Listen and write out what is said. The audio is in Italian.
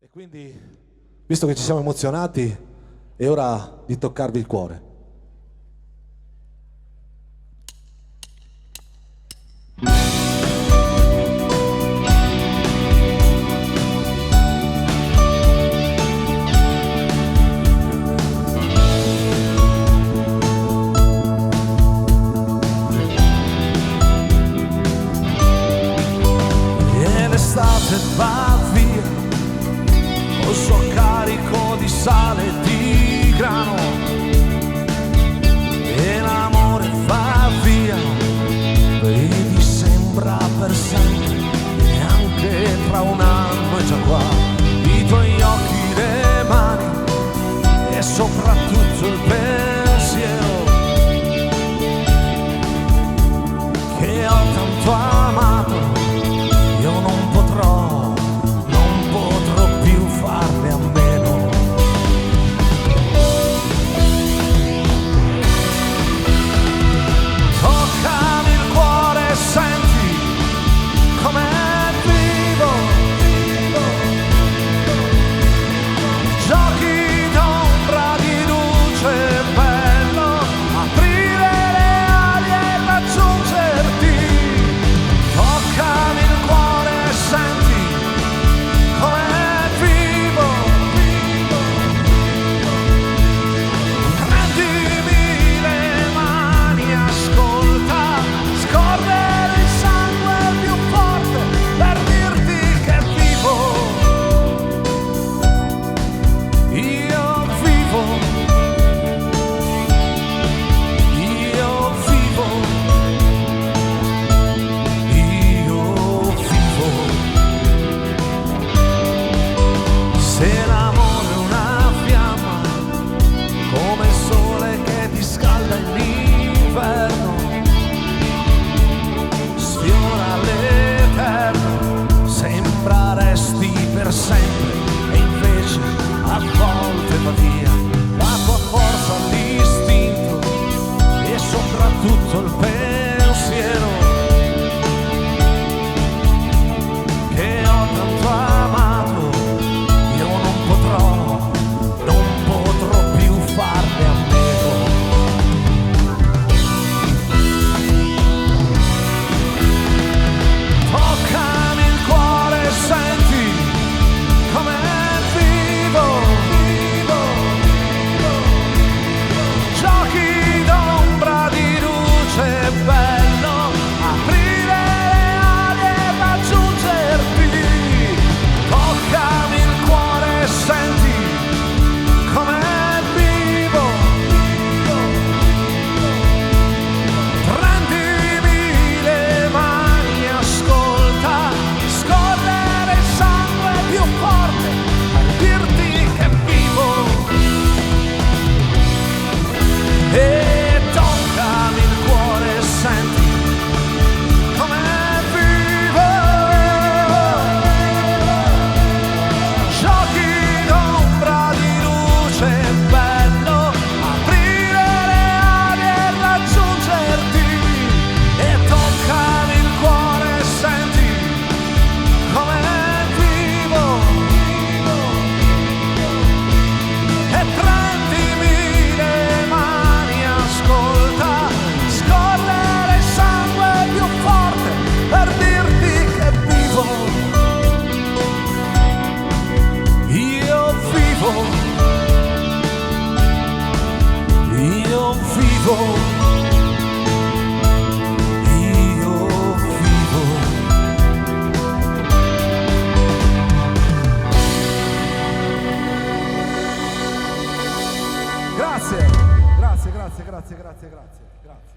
E quindi, visto che ci siamo emozionati, è ora di toccarvi il cuore. E l'estate va via, col suo carico di sale e di grano, e l'amore va via, vedi, sembra per sempre, e anche tra un anno è già qua. I tuoi occhi, le mani e soprattutto il pensiero che ho tanto amato. Io non potrò più farne a meno. Toccami il cuore e senti com'è vivo. Giochi d'ombra, di luce, bello, aprire le ali e raggiungerti. Toccami il cuore e senti com'è vivo. Prendimi le mani, ascolta, scorrere il sangue più forte per dirti che vivo. Io vivo. Io vivo. Io vivo. Se l'amore è una fiamma, come il sole che ti scalda in inverno, sfiora l'eterno, sembra resti per sempre, e invece a volte va via la tua forza, l'istinto e soprattutto il pensiero che ho tanto amato. Io non potrò più farne a meno. Toccami il cuore e senti com'è vivo. Giochi d'ombra, di luce, bello, aprire le ali e raggiungerti. Toccami il cuore e senti com'è vivo. Prendimi le mani, ascolta, scorrere il sangue più forte per dirti che vivo. E toccami il cuore e senti com'è vivo. Giochi d'ombra, di luce, bello, aprire le ali e raggiungerti. E toccami il cuore e senti com'è vivo. E prendimi le mani, ascolta, scorrere il sangue più forte per dirti che vivo. Io vivo. Io vivo. Io vivo. Grazie, grazie, grazie, grazie, grazie, grazie, grazie.